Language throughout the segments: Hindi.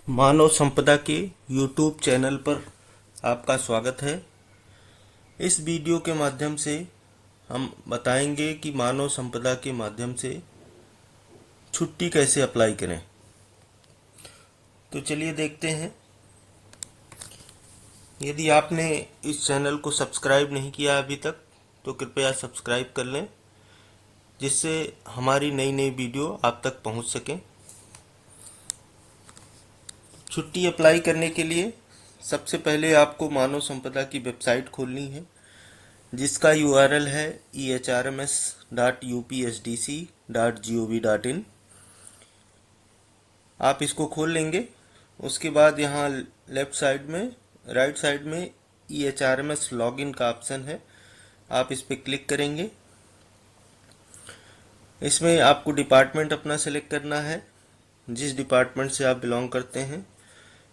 मानव संपदा के YouTube चैनल पर आपका स्वागत है। इस वीडियो के माध्यम से हम बताएंगे कि मानव संपदा के माध्यम से छुट्टी कैसे अप्लाई करें। तो चलिए देखते हैं। यदि आपने इस चैनल को सब्सक्राइब नहीं किया अभी तक तो कृपया सब्सक्राइब कर लें, जिससे हमारी नई नई वीडियो आप तक पहुंच सकें। छुट्टी अप्लाई करने के लिए सबसे पहले आपको मानव संपदा की वेबसाइट खोलनी है, जिसका URL है ehrms.upsdc.gov.in। आप इसको खोल लेंगे। उसके बाद यहाँ राइट साइड में EHRMS लॉगिन का ऑप्शन है, आप इस पर क्लिक करेंगे। इसमें आपको डिपार्टमेंट अपना सेलेक्ट करना है, जिस डिपार्टमेंट से आप बिलोंग करते हैं।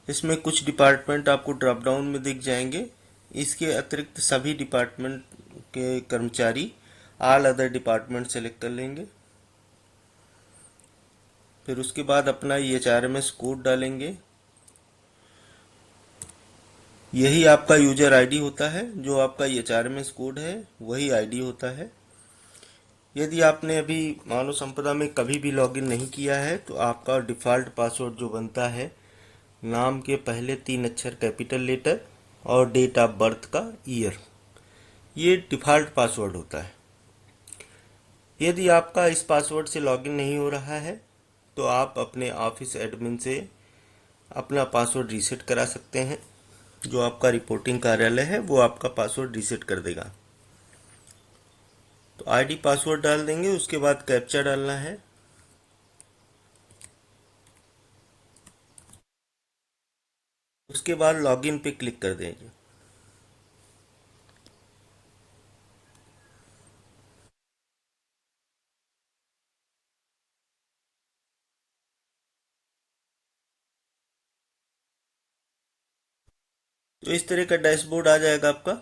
इसमें कुछ डिपार्टमेंट आपको ड्रॉप डाउन में दिख जाएंगे। इसके अतिरिक्त सभी डिपार्टमेंट के कर्मचारी ऑल अदर डिपार्टमेंट सेलेक्ट कर लेंगे। फिर उसके बाद अपना EHRMS कोड डालेंगे। यही आपका यूजर आईडी होता है, जो आपका EHRMS कोड है वही आईडी होता है। यदि आपने अभी मानव संपदा में कभी भी लॉगिन नहीं किया है तो आपका डिफ़ॉल्ट पासवर्ड जो बनता है, नाम के पहले 3 अक्षर कैपिटल लेटर और डेट ऑफ बर्थ का ईयर, ये डिफ़ॉल्ट पासवर्ड होता है। यदि आपका इस पासवर्ड से लॉगिन नहीं हो रहा है तो आप अपने ऑफिस एडमिन से अपना पासवर्ड रीसेट करा सकते हैं। जो आपका रिपोर्टिंग कार्यालय है वो आपका पासवर्ड रीसेट कर देगा। तो आईडी पासवर्ड डाल देंगे, उसके बाद कैप्चा डालना है। उसके बाद लॉगिन पे क्लिक कर देंगे। तो इस तरह का डैशबोर्ड आ जाएगा आपका।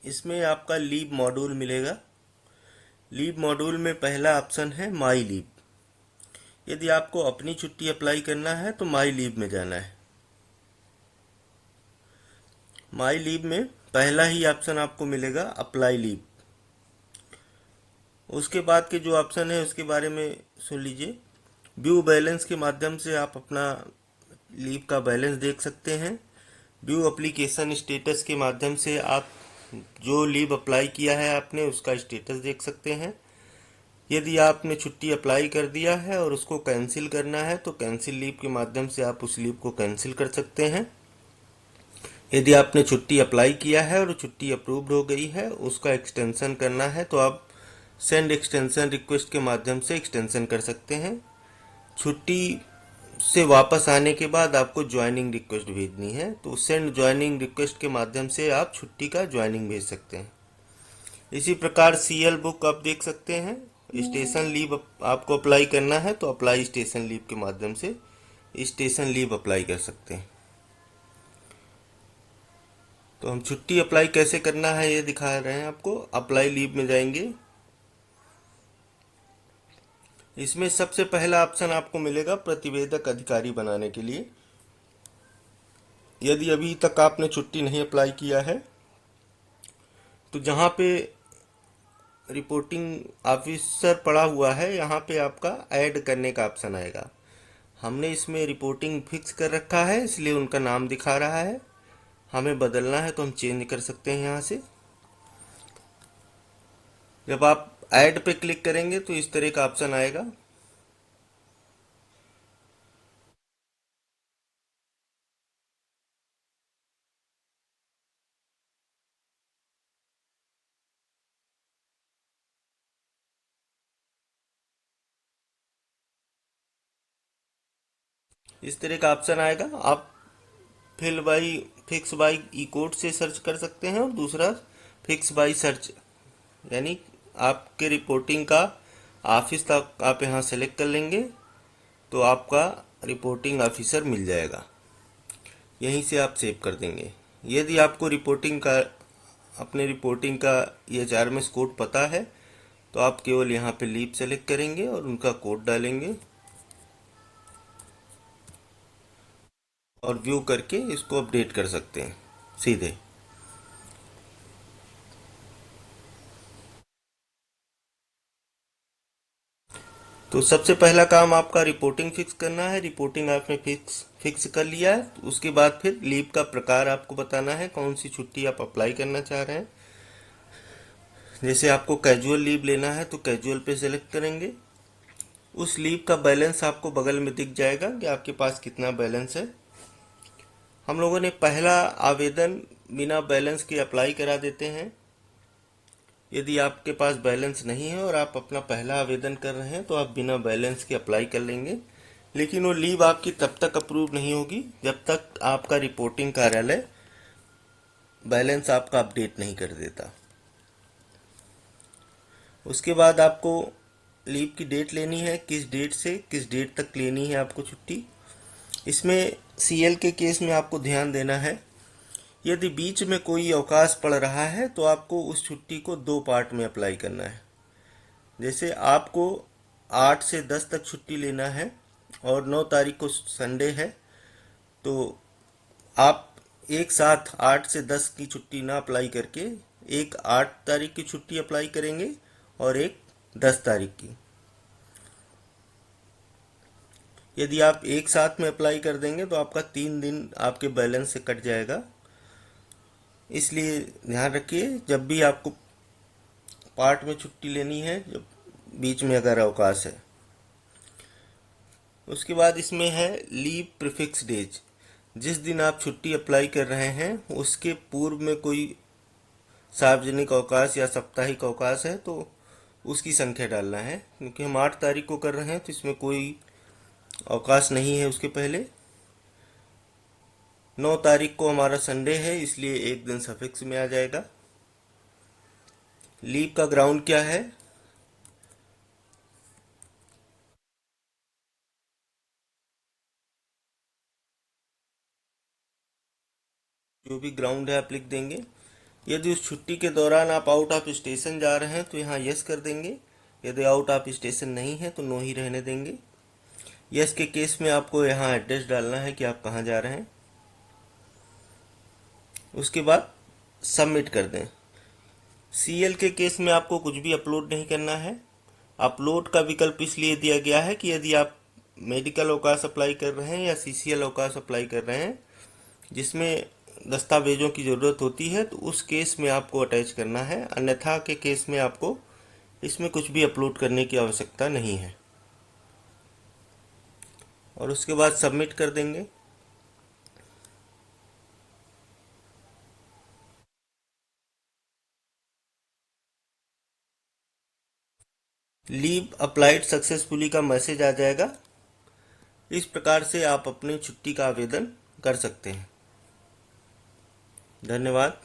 इसमें आपका लीव मॉड्यूल मिलेगा। लीव मॉड्यूल में पहला ऑप्शन है माई लीव। यदि आपको अपनी छुट्टी अप्लाई करना है तो माई लीव में जाना है। माई लीव में पहला ही ऑप्शन आपको मिलेगा अप्लाई लीव। उसके बाद के जो ऑप्शन है उसके बारे में सुन लीजिए। व्यू बैलेंस के माध्यम से आप अपना लीव का बैलेंस देख सकते हैं। व्यू एप्लीकेशन स्टेटस के माध्यम से आप जो लीव अप्लाई किया है आपने उसका स्टेटस देख सकते हैं। यदि आपने छुट्टी अप्लाई कर दिया है और उसको कैंसिल करना है तो कैंसिल लीव के माध्यम से आप उस लीव को कैंसिल कर सकते हैं। यदि आपने छुट्टी अप्लाई किया है और छुट्टी अप्रूव्ड हो गई है, उसका एक्सटेंशन करना है तो आप सेंड एक्सटेंशन रिक्वेस्ट के माध्यम से एक्सटेंशन कर सकते हैं। छुट्टी से वापस आने के बाद आपको ज्वाइनिंग रिक्वेस्ट भेजनी है तो सेंड ज्वाइनिंग रिक्वेस्ट के माध्यम से आप छुट्टी का ज्वाइनिंग भेज सकते हैं। इसी प्रकार CL बुक आप देख सकते हैं। स्टेशन लीव आपको अप्लाई करना है तो अप्लाई स्टेशन लीव के माध्यम से स्टेशन लीव अप्लाई कर सकते हैं। तो हम छुट्टी अप्लाई कैसे करना है ये दिखा रहे हैं आपको। अप्लाई लीव में जाएंगे। इसमें सबसे पहला ऑप्शन आपको मिलेगा प्रतिवेदक अधिकारी बनाने के लिए। यदि अभी तक आपने छुट्टी नहीं अप्लाई किया है तो जहाँ पे रिपोर्टिंग ऑफिसर पड़ा हुआ है यहाँ पे आपका ऐड करने का ऑप्शन आएगा। हमने इसमें रिपोर्टिंग फिक्स कर रखा है इसलिए उनका नाम दिखा रहा है। हमें बदलना है तो हम चेंज कर सकते हैं यहाँ से। जब आप ऐड पे क्लिक करेंगे तो इस तरह का ऑप्शन आएगा। इस तरह का ऑप्शन आएगा। आप फिक्स बाई ई कोड से सर्च कर सकते हैं और दूसरा फिक्स बाई सर्च, यानी आपके रिपोर्टिंग का ऑफिस तक आप यहाँ सेलेक्ट कर लेंगे तो आपका रिपोर्टिंग ऑफिसर मिल जाएगा। यहीं से आप सेव कर देंगे। यदि आपको अपने रिपोर्टिंग का ये HRMS कोड पता है तो आप केवल यहाँ पे लीव सेलेक्ट करेंगे और उनका कोड डालेंगे। और व्यू करके इसको अपडेट कर सकते हैं सीधे। तो सबसे पहला काम आपका रिपोर्टिंग फिक्स करना है। रिपोर्टिंग आपने फिक्स कर लिया है, तो उसके बाद फिर लीव का प्रकार आपको बताना है, कौन सी छुट्टी आप अप्लाई करना चाह रहे हैं। जैसे आपको कैजुअल लीव लेना है तो कैजुअल पे सेलेक्ट करेंगे। उस लीव का बैलेंस आपको बगल में दिख जाएगा कि आपके पास कितना बैलेंस है। हम लोगों ने पहला आवेदन बिना बैलेंस के अप्लाई करा देते हैं। यदि आपके पास बैलेंस नहीं है और आप अपना पहला आवेदन कर रहे हैं तो आप बिना बैलेंस के अप्लाई कर लेंगे, लेकिन वो लीव आपकी तब तक अप्रूव नहीं होगी जब तक आपका रिपोर्टिंग कार्यालय बैलेंस आपका अपडेट नहीं कर देता। उसके बाद आपको लीव की डेट लेनी है, किस डेट से किस डेट तक लेनी है आपको छुट्टी। इसमें सीएल के केस में आपको ध्यान देना है, यदि बीच में कोई अवकाश पड़ रहा है तो आपको उस छुट्टी को 2 पार्ट में अप्लाई करना है। जैसे आपको 8 से 10 तक छुट्टी लेना है और 9 तारीख को संडे है, तो आप एक साथ 8 से 10 की छुट्टी ना अप्लाई करके एक 8 तारीख की छुट्टी अप्लाई करेंगे और एक 10 तारीख की। यदि आप एक साथ में अप्लाई कर देंगे तो आपका 3 दिन आपके बैलेंस से कट जाएगा। इसलिए ध्यान रखिए, जब भी आपको पार्ट में छुट्टी लेनी है, जब बीच में अगर अवकाश है। उसके बाद इसमें है लीव प्रीफिक्स डेज। जिस दिन आप छुट्टी अप्लाई कर रहे हैं उसके पूर्व में कोई सार्वजनिक अवकाश या साप्ताहिक अवकाश है तो उसकी संख्या डालना है। क्योंकि हम 8 तारीख को कर रहे हैं तो इसमें कोई अवकाश नहीं है उसके पहले। 9 तारीख को हमारा संडे है, इसलिए एक दिन सफिक्स में आ जाएगा। लीव का ग्राउंड क्या है, जो भी ग्राउंड है आप लिख देंगे। यदि उस छुट्टी के दौरान आप आउट ऑफ स्टेशन जा रहे हैं तो यहाँ यस कर देंगे। यदि आउट ऑफ स्टेशन नहीं है तो नो ही रहने देंगे। यस के केस में आपको यहाँ एड्रेस डालना है कि आप कहाँ जा रहे हैं। उसके बाद सबमिट कर दें। सीएल के केस में आपको कुछ भी अपलोड नहीं करना है। अपलोड का विकल्प इसलिए दिया गया है कि यदि आप मेडिकल अवकाश अप्लाई कर रहे हैं या सीसीएल अवकाश अप्लाई कर रहे हैं जिसमें दस्तावेजों की ज़रूरत होती है, तो उस केस में आपको अटैच करना है। अन्यथा के केस में आपको इसमें कुछ भी अपलोड करने की आवश्यकता नहीं है। और उसके बाद सबमिट कर देंगे। लीव अप्लाइड सक्सेसफुली का मैसेज आ जाएगा। इस प्रकार से आप अपनी छुट्टी का आवेदन कर सकते हैं। धन्यवाद।